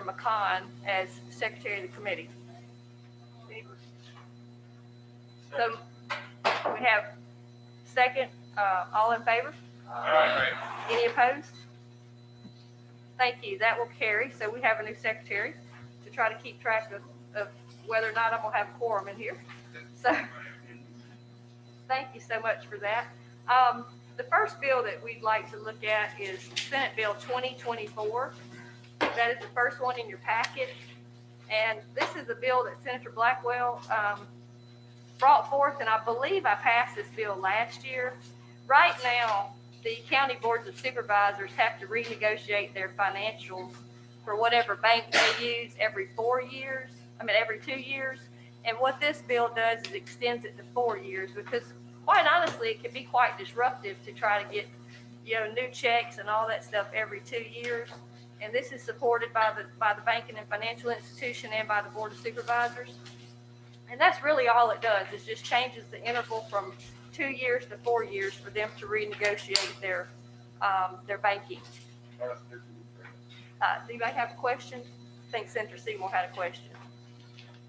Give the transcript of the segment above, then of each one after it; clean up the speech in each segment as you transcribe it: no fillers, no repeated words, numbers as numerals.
Mr. McCon as secretary of the committee. So we have second, all in favor? Aye. Any opposed? Thank you. That will carry. So we have a new secretary to try to keep track of whether or not I'm going to have a quorum in here. So thank you so much for that. The first bill that we'd like to look at is Senate Bill 2024. That is the first one in your packet. And this is a bill that Senator Blackwell brought forth, and I believe I passed this bill last year. Right now, the county boards of supervisors have to renegotiate their financials for whatever bank they use every 4 years. Every 2 years. And what this bill does is extends it to 4 years, because quite honestly, it can be quite disruptive to try to get, new checks and all that stuff every 2 years. And this is supported by the banking and financial institution and by the board of supervisors. And that's really all it does, is just changes the interval from 2 years to 4 years for them to renegotiate their banking. Do anybody have a question? I think Senator Seymour had a question.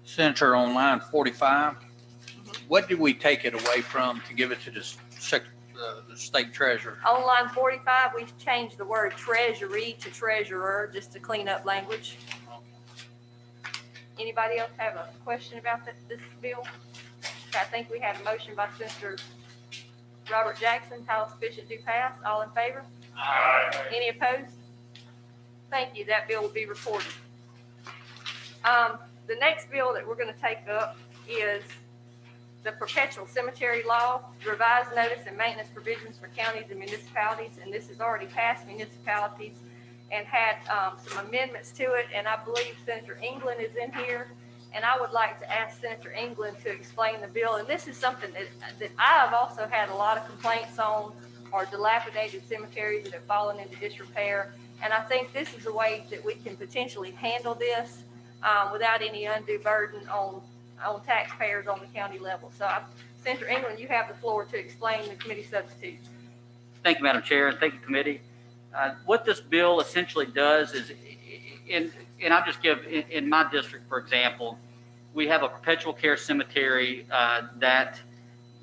Senator, on line 45, what did we take it away from to give it to the state treasurer? On line 45, we changed the word treasury to treasurer just to clean up language. Anybody else have a question about this bill? Okay, I think we had a motion by Senator Robert Jackson, title sufficient to pass. All in favor? Aye. Any opposed? Thank you. That bill will be reported. The next bill that we're going to take up is the perpetual cemetery law, revised notice and maintenance provisions for counties and municipalities. And this has already passed municipalities and had some amendments to it. And I believe Senator England is in here. And I would like to ask Senator England to explain the bill. And this is something that I've also had a lot of complaints on, are dilapidated cemeteries that have fallen into disrepair. And I think this is a way that we can potentially handle this without any undue burden on taxpayers on the county level. So Senator England, you have the floor to explain the committee substitutes. Thank you, Madam Chair, and thank you, committee. What this bill essentially does is, and I'll just give, in my district, for example, we have a perpetual care cemetery that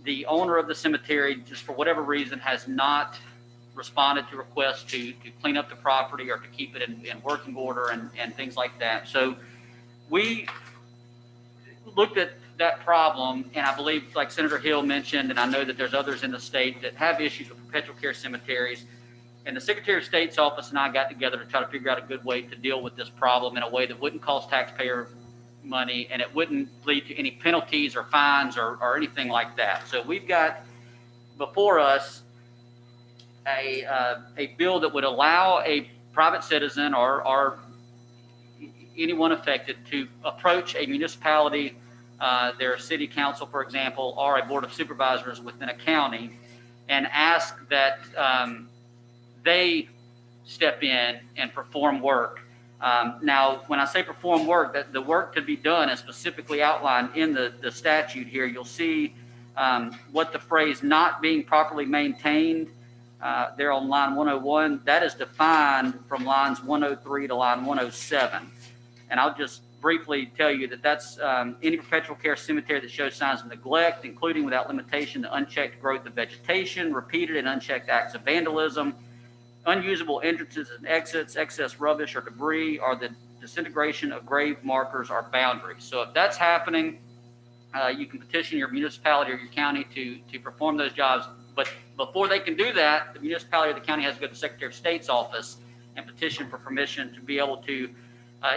the owner of the cemetery, just for whatever reason, has not responded to requests to clean up the property or to keep it in working order and things like that. So we looked at that problem, and I believe, like Senator Hill mentioned, and I know that there's others in the state that have issues with perpetual care cemeteries. And the Secretary of State's office and I got together to try to figure out a good way to deal with this problem in a way that wouldn't cost taxpayer money, and it wouldn't lead to any penalties or fines or anything like that. So we've got before us a bill that would allow a private citizen or anyone affected to approach a municipality, their city council, for example, or a board of supervisors within a county, and ask that they step in and perform work. Now, when I say perform work, that the work to be done is specifically outlined in the statute here. You'll see what the phrase "not being properly maintained" there on line 101, that is defined from lines 103 to line 107. And I'll just briefly tell you that that's any perpetual care cemetery that shows signs of neglect, including without limitation the unchecked growth of vegetation, repeated and unchecked acts of vandalism, unusable entrances and exits, excess rubbish or debris, or the disintegration of grave markers or boundaries. So if that's happening, you can petition your municipality or your county to perform those jobs. But before they can do that, the municipality or the county has to go to the Secretary of State's office and petition for permission to be able to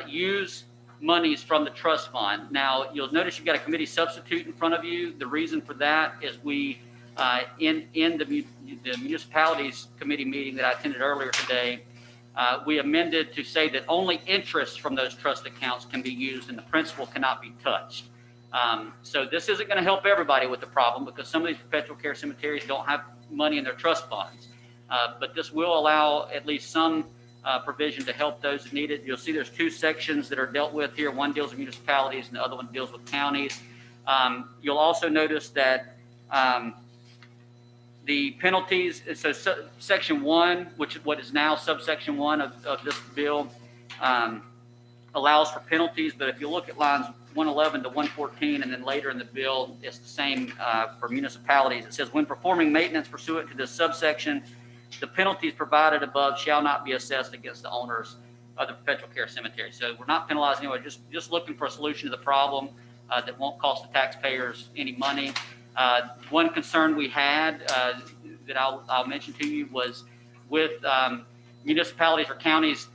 use monies from the trust fund. Now, you'll notice you've got a committee substitute in front of you. The reason for that is we, in the municipalities committee meeting that I attended earlier today, we amended to say that only interest from those trust accounts can be used and the principal cannot be touched. So this isn't going to help everybody with the problem, because some of these perpetual care cemeteries don't have money in their trust funds. But this will allow at least some provision to help those that need it. You'll see there's two sections that are dealt with here. One deals with municipalities and the other one deals with counties. You'll also notice that the penalties, so section 1, which is what is now subsection 1 of this bill, allows for penalties, but if you look at lines 111 to 114, and then later in the bill, it's the same for municipalities. It says, when performing maintenance pursuant to this subsection, the penalties provided above shall not be assessed against the owners of the perpetual care cemetery. So we're not penalizing anyone, just looking for a solution to the problem that won't cost the taxpayers any money. One concern we had that I'll mention to you was with municipalities or counties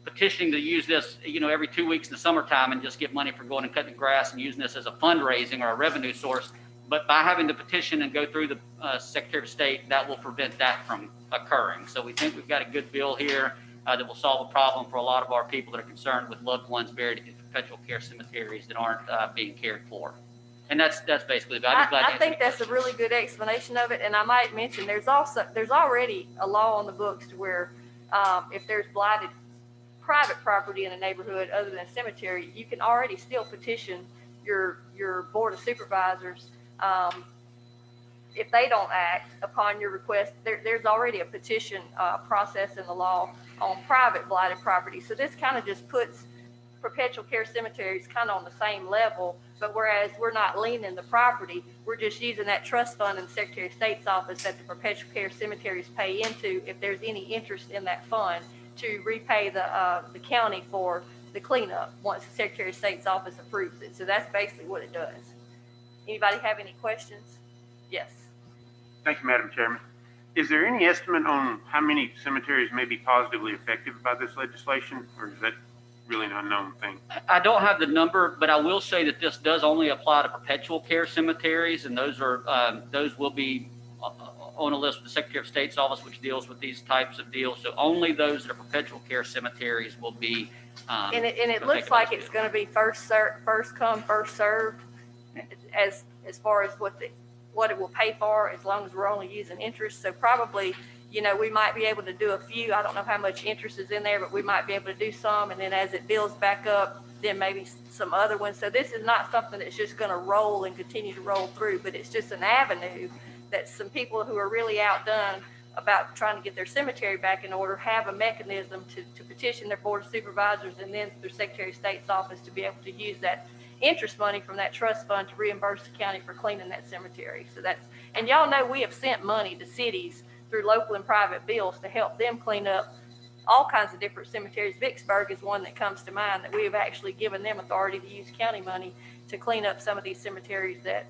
petitioning to use this, every 2 weeks in the summertime and just get money for going and cutting grass and using this as a fundraising or a revenue source. But by having to petition and go through the Secretary of State, that will prevent that from occurring. So we think we've got a good bill here that will solve a problem for a lot of our people that are concerned with loved ones buried in perpetual care cemeteries that aren't being cared for. And that's basically about it. I think that's a really good explanation of it. And I might mention there's already a law on the books to where if there's blighted private property in a neighborhood other than a cemetery, you can already still petition your board of supervisors. If they don't act upon your request, there's already a petition process in the law on private blighted property. So this kind of just puts perpetual care cemeteries kind of on the same level, but whereas we're not leaning the property, we're just using that trust fund in the Secretary of State's office that the perpetual care cemeteries pay into, if there's any interest in that fund, to repay the county for the cleanup once the Secretary of State's office approves it. So that's basically what it does. Anybody have any questions? Yes. Thank you, Madam Chairman. Is there any estimate on how many cemeteries may be positively affected by this legislation, or is that really an unknown thing? I don't have the number, but I will say that this does only apply to perpetual care cemeteries, and those will be on a list with the Secretary of State's office, which deals with these types of deals. So only those that are perpetual care cemeteries will be. And it looks like it's going to be first come, first served, as far as what it will pay for, as long as we're only using interest. So probably, we might be able to do a few. I don't know how much interest is in there, but we might be able to do some. And then as it builds back up, then maybe some other ones. So this is not something that's just going to roll and continue to roll through, but it's just an avenue that some people who are really outdone about trying to get their cemetery back in order have a mechanism to petition their board of supervisors and then their Secretary of State's office to be able to use that interest money from that trust fund to reimburse the county for cleaning that cemetery. So and y'all know we have sent money to cities through local and private bills to help them clean up all kinds of different cemeteries. Vicksburg is one that comes to mind, that we have actually given them authority to use county money to clean up some of these cemeteries that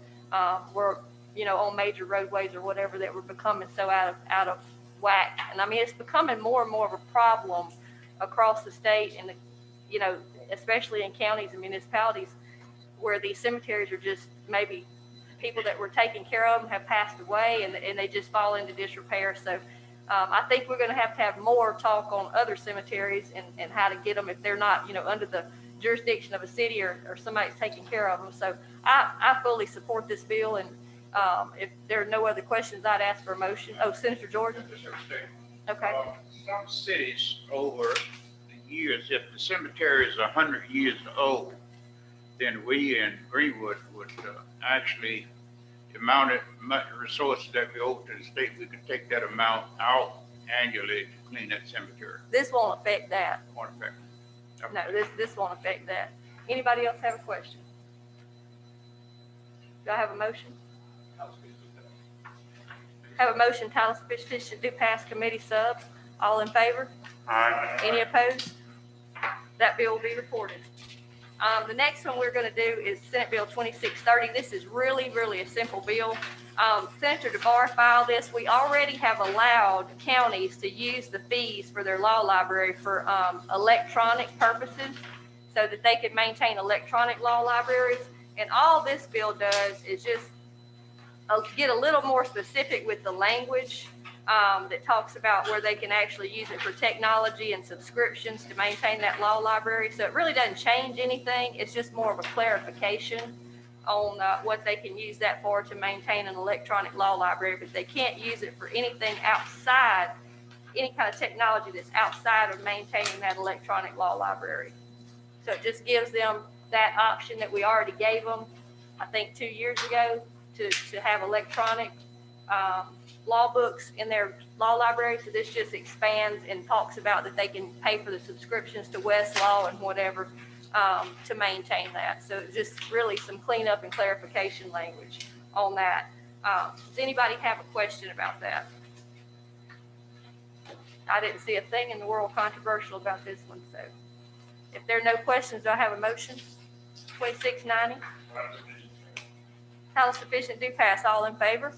were, on major roadways or whatever, that were becoming so out of whack. And I mean, it's becoming more and more of a problem across the state, and especially in counties and municipalities where these cemeteries are just maybe people that were taking care of them have passed away, and they just fall into disrepair. So I think we're going to have more talk on other cemeteries and how to get them if they're not, under the jurisdiction of a city or somebody's taking care of them. So I fully support this bill, and if there are no other questions, I'd ask for a motion. Oh, Senator Jordan? Okay. Some cities over the years, if the cemetery is 100 years old, then we in Greenwood would actually, the amount of resources that we owe to the state, we could take that amount out annually to clean that cemetery. This won't affect that. Won't affect it. No, this won't affect that. Anybody else have a question? Do I have a motion? Have a motion, title sufficient to pass committee subs. All in favor? Aye. Any opposed? That bill will be reported. The next one we're going to do is Senate Bill 2630. This is really, really a simple bill. Senator DeBar filed this. We already have allowed counties to use the fees for their law library for electronic purposes so that they can maintain electronic law libraries. And all this bill does is just get a little more specific with the language that talks about where they can actually use it for technology and subscriptions to maintain that law library. So it really doesn't change anything. It's just more of a clarification on what they can use that for to maintain an electronic law library, but they can't use it for anything outside, any kind of technology that's outside of maintaining that electronic law library. So it just gives them that option that we already gave them, I think 2 years ago, to have electronic law books in their law library. So this just expands and talks about that they can pay for the subscriptions to Westlaw and whatever to maintain that. So it's just really some cleanup and clarification language on that. Does anybody have a question about that? I didn't see a thing in the world controversial about this one. So if there are no questions, do I have a motion? 2690. Title sufficient, do pass. All in favor?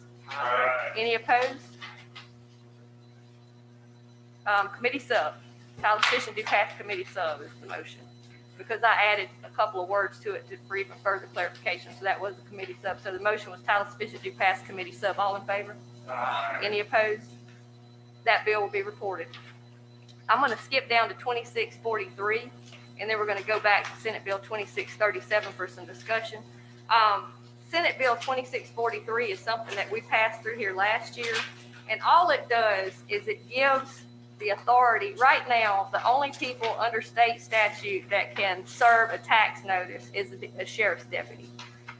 Any opposed? Committee sub. Title sufficient, do pass committee sub is the motion. Because I added a couple of words to it for even further clarification. So that was the committee sub. So the motion was title sufficient, do pass committee sub. All in favor? Any opposed? That bill will be reported. I'm going to skip down to 2643, and then we're going to go back to Senate Bill 2637 for some discussion. Senate Bill 2643 is something that we passed through here last year, and all it does is it gives the authority. Right now, the only people under state statute that can serve a tax notice is a sheriff's deputy.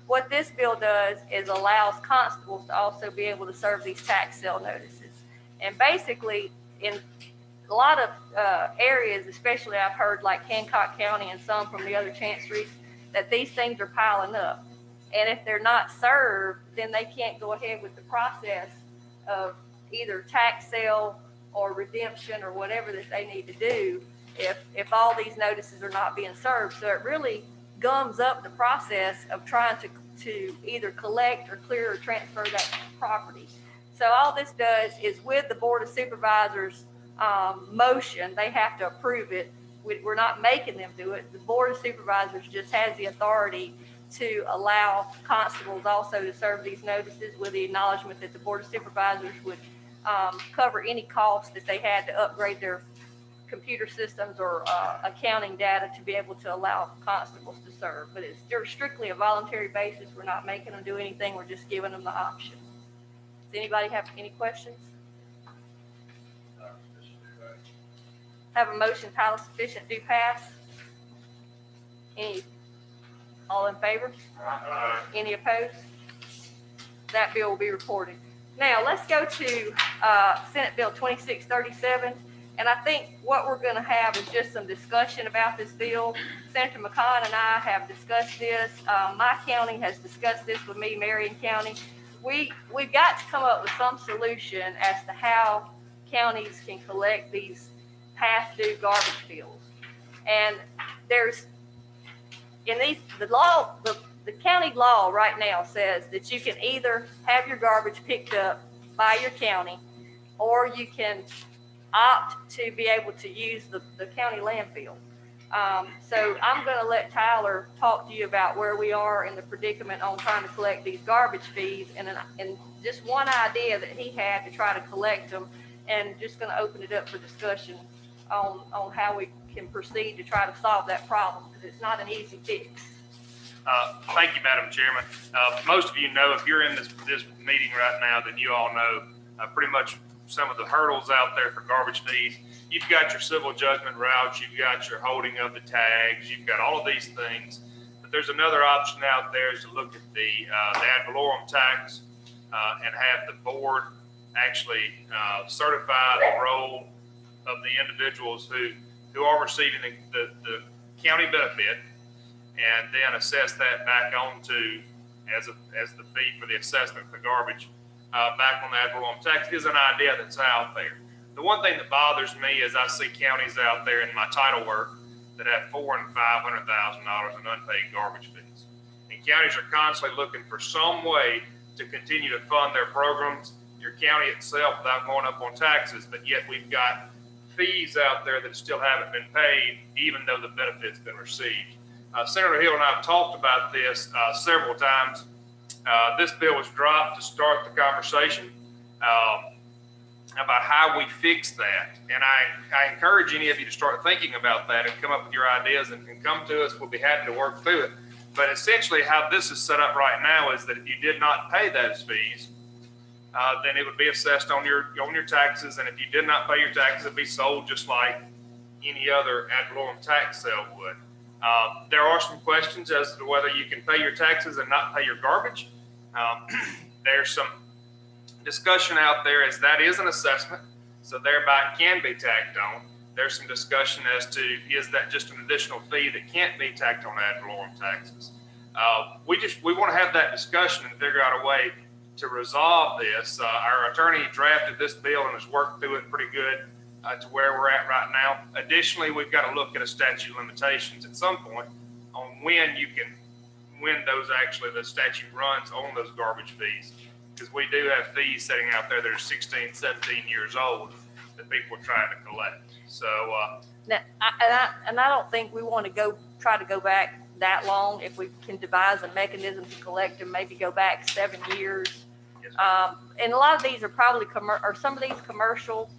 What this bill does is allows constables to also be able to serve these tax sale notices. And basically, in a lot of areas, especially I've heard like Hancock County and some from the other chanceries, that these things are piling up. And if they're not served, then they can't go ahead with the process of either tax sale or redemption or whatever that they need to do if all these notices are not being served. So it really gums up the process of trying to either collect or clear or transfer that property. So all this does is with the Board of Supervisors motion, they have to approve it. We're not making them do it. The Board of Supervisors just has the authority to allow constables also to serve these notices with the acknowledgement that the Board of Supervisors would cover any costs that they had to upgrade their computer systems or accounting data to be able to allow constables to serve. But they're strictly a voluntary basis. We're not making them do anything. We're just giving them the option. Does anybody have any questions? Have a motion, title sufficient, do pass. All in favor? Any opposed? That bill will be reported. Now, let's go to Senate Bill 2637. And I think what we're going to have is just some discussion about this bill. Senator McConn and I have discussed this. My county has discussed this with me, Marion County. We've got to come up with some solution as to how counties can collect these past due garbage bills. And there's the county law right now says that you can either have your garbage picked up by your county, or you can opt to be able to use the county landfill. So I'm going to let Tyler talk to you about where we are in the predicament on trying to collect these garbage fees, and just one idea that he had to try to collect them, and just going to open it up for discussion on how we can proceed to try to solve that problem, because it's not an easy fix. Thank you, Madam Chairman. Most of you know, if you're in this meeting right now, then you all know pretty much some of the hurdles out there for garbage fees. You've got your civil judgment routes, you've got your holding of the tags, you've got all of these things. But there's another option out there is to look at the ad valorem tax and have the board actually certify the roll of the individuals who are receiving the county benefit, and then assess that back onto as the fee for the assessment for garbage back on the ad valorem tax is an idea that's out there. The one thing that bothers me is I see counties out there in my title work that have $400,000 and $500,000 in unpaid garbage fees. And counties are constantly looking for some way to continue to fund their programs, your county itself, without going up on taxes, but yet we've got fees out there that still haven't been paid, even though the benefit's been received. Senator Hill and I have talked about this several times. This bill was dropped to start the conversation about how we fix that. And I encourage any of you to start thinking about that and come up with your ideas and come to us. We'll be happy to work through it. But essentially how this is set up right now is that if you did not pay those fees, then it would be assessed on your taxes. And if you did not pay your taxes, it'd be sold just like any other ad valorem tax sale would. There are some questions as to whether you can pay your taxes and not pay your garbage. There's some discussion out there is that is an assessment, so thereby it can be tacked on. There's some discussion as to, is that just an additional fee that can't be tacked on ad valorem taxes? We want to have that discussion and figure out a way to resolve this. Our attorney drafted this bill and has worked through it pretty good to where we're at right now. Additionally, we've got to look at a statute of limitations at some point on when the statute runs on those garbage fees. Because we do have fees sitting out there that are 16, 17 years old that people are trying to collect. So, Now, I don't think we want to try to go back that long. If we can devise a mechanism to collect and maybe go back 7 years. yes. And a lot of these are probably some of these commercial.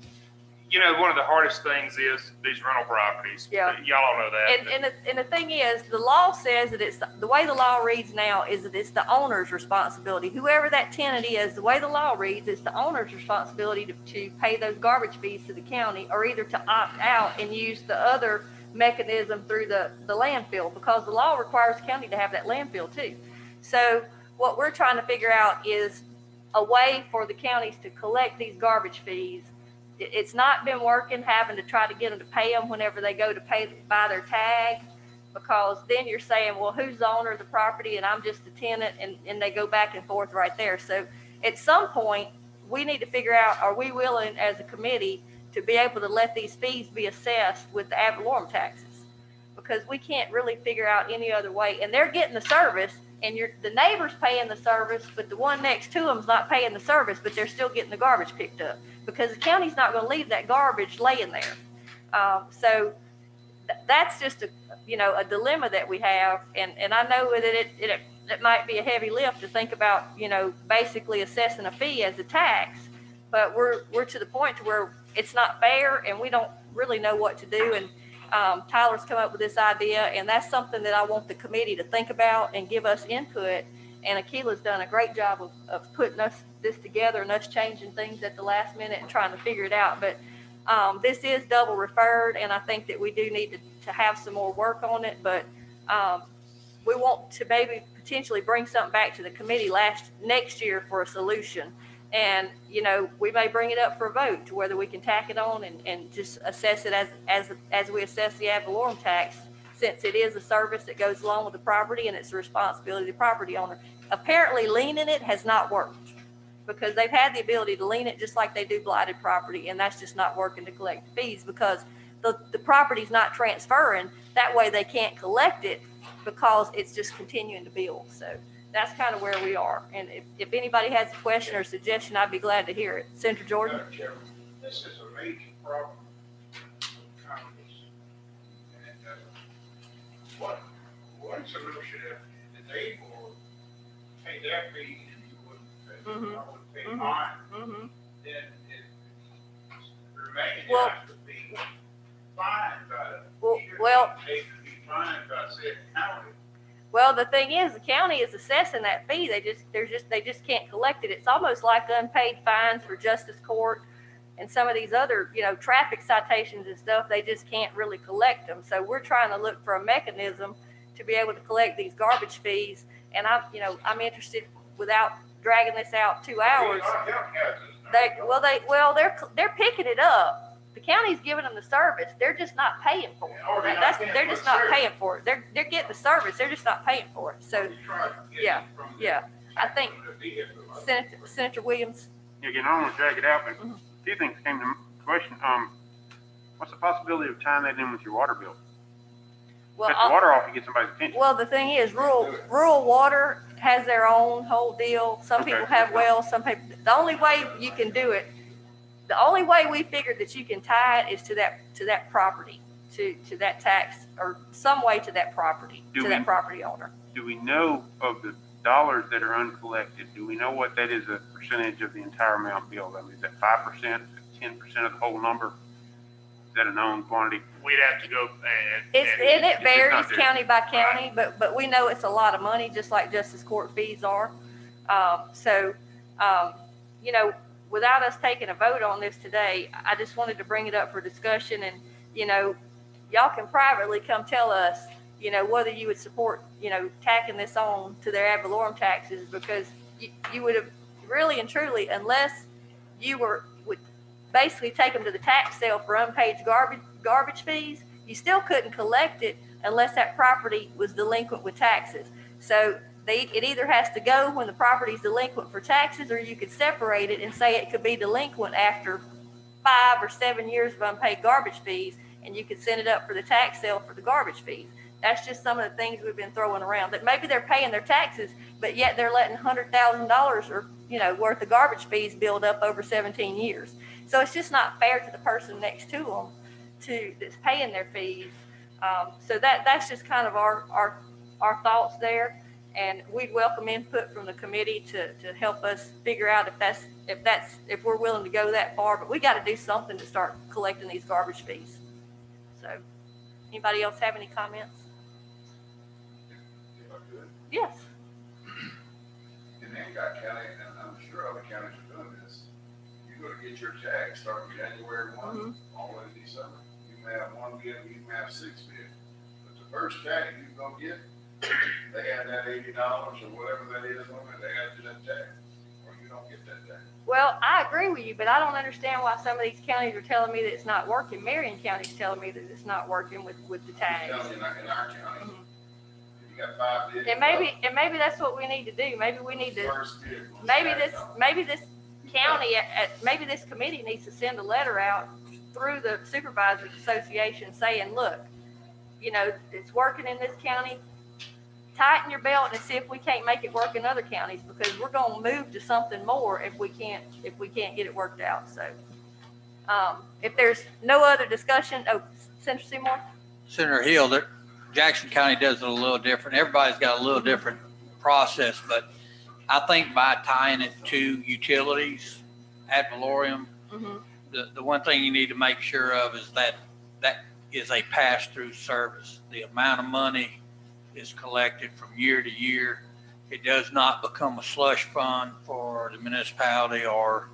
One of the hardest things is these rental properties. Yeah. Y'all all know that. And the thing is, the law says that it's the way the law reads now is that it's the owner's responsibility. Whoever that tenant is, the way the law reads, it's the owner's responsibility to pay those garbage fees to the county, or either to opt out and use the other mechanism through the landfill, because the law requires the county to have that landfill too. So what we're trying to figure out is a way for the counties to collect these garbage fees. It's not been working, having to try to get them to pay them whenever they go to buy their tag, because then you're saying, well, who's the owner of the property and I'm just a tenant, and they go back and forth right there. So at some point, we need to figure out, are we willing as a committee to be able to let these fees be assessed with the ad valorem taxes? Because we can't really figure out any other way. And they're getting the service, and the neighbor's paying the service, but the one next to them's not paying the service, but they're still getting the garbage picked up, because the county's not going to leave that garbage laying there. So that's just a dilemma that we have. And I know that it might be a heavy lift to think about, basically assessing a fee as a tax, but we're to the point to where it's not fair and we don't really know what to do. And Tyler's come up with this idea, and that's something that I want the committee to think about and give us input. And Akila's done a great job of putting this together and us changing things at the last minute and trying to figure it out. But this is double referred, and I think that we do need to have some more work on it. But we want to maybe potentially bring something back to the committee next year for a solution. And, we may bring it up for a vote to whether we can tack it on and just assess it as we assess the ad valorem tax, since it is a service that goes along with the property and it's the responsibility of the property owner. Apparently, liening it has not worked, because they've had the ability to lien it just like they do blighted property, and that's just not working to collect fees, because the property's not transferring. That way they can't collect it because it's just continuing to build. So that's kind of where we are. And if anybody has a question or suggestion, I'd be glad to hear it. Senator Jordan? Madam Chairman, this is a major problem for counties. And one solution, if they will pay their fee and you wouldn't pay mine, Mm-hmm. then it remains Well- has to be fined by Well, they could be fined by said county. Well, the thing is, the county is assessing that fee. They just can't collect it. It's almost like unpaid fines for justice court and some of these other, traffic citations and stuff. They just can't really collect them. So we're trying to look for a mechanism to be able to collect these garbage fees. And I'm interested, without dragging this out 2 hours. They're picking it up. The county's giving them the service. They're just not paying for it. They're just not paying for it. They're getting the service. They're just not paying for it. So yeah. I think Senator Williams. Again, I don't want to drag it out, but a few things came to question. What's the possibility of tying that in with your water bill? Cut the water off to get somebody's attention. Well, the thing is, rural water has their own whole deal. Some people have wells, some people. The only way you can do it, the only way we figured that you can tie it is to that property, to that tax, or some way to that property, that property owner. Do we know of the dollars that are uncollected? Do we know what that is a percentage of the entire amount billed? I mean, is that 5%, 10% of the whole number? Is that a known quantity? We'd have to go It varies not there. county by county, but we know it's a lot of money, just like justice court fees are. Without us taking a vote on this today, I just wanted to bring it up for discussion. And, y'all can privately come tell us, whether you would support, tacking this on to their ad valorem taxes, because we really and truly, unless you would basically take them to the tax sale for unpaid garbage fees, you still couldn't collect it unless that property was delinquent with taxes. So it either has to go when the property's delinquent for taxes, or you could separate it and say it could be delinquent after 5 or 7 years of unpaid garbage fees, and you could send it up for the tax sale for the garbage fees. That's just some of the things we've been throwing around, that maybe they're paying their taxes, but yet they're letting $100,000 or, worth of garbage fees build up over 17 years. So it's just not fair to the person next to them that's paying their fees. So that's just kind of our thoughts there. And we'd welcome input from the committee to help us figure out if we're willing to go that far, but we got to do something to start collecting these garbage fees. So anybody else have any comments? If I could, Yes. in Hancock County, and I'm sure other counties are doing this, you're gonna get your tax starting January 1, all the way to December. You may have 1 bid, you may have 6 bids. But the first check you're gonna get, they add that $80 or whatever that is on it, they add to that tax, or you don't get that tax. Well, I agree with you, but I don't understand why some of these counties are telling me that it's not working. Marion County's telling me that it's not working with the I'm tags. telling you, in our county, Mhm. if you got 5 bids. And maybe that's what we need to do. Maybe we need to, First bid was maybe tax this dollars. county, maybe this committee needs to send a letter out through the Supervisors Association saying, look, it's working in this county. Tighten your belt and see if we can't make it work in other counties, because we're going to move to something more if we can't get it worked out. So if there's no other discussion, Senator Seymour? Senator Hill, Jackson County does it a little different. Everybody's got a little different process, but I think by tying it to utilities ad valorem, the one thing you need to make sure of is that is a pass-through service. The amount of money is collected from year to year. It does not become a slush fund for the municipality or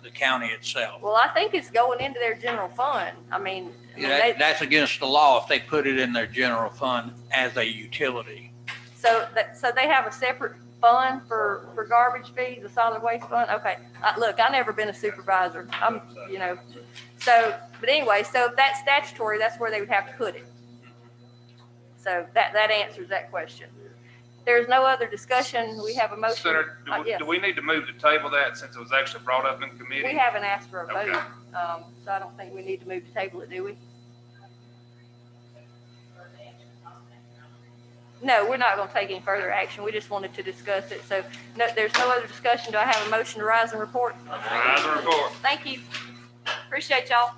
the county itself. Well, I think it's going into their general fund. That's against the law if they put it in their general fund as a utility. So they have a separate fund for garbage fees, a solid waste fund? Okay. Look, I've never been a supervisor. But anyway, so if that's statutory, that's where they would have to put it. So that answers that question. There's no other discussion. We have a motion. Senator, Yes. do we need to move to table that since it was actually brought up in committee? We haven't asked for a vote, Okay. so I don't think we need to move to table it, do we? No, we're not going to take any further action. We just wanted to discuss it. So no, there's no other discussion. Do I have a motion to rise and report? Rise and report. Thank you. Appreciate y'all.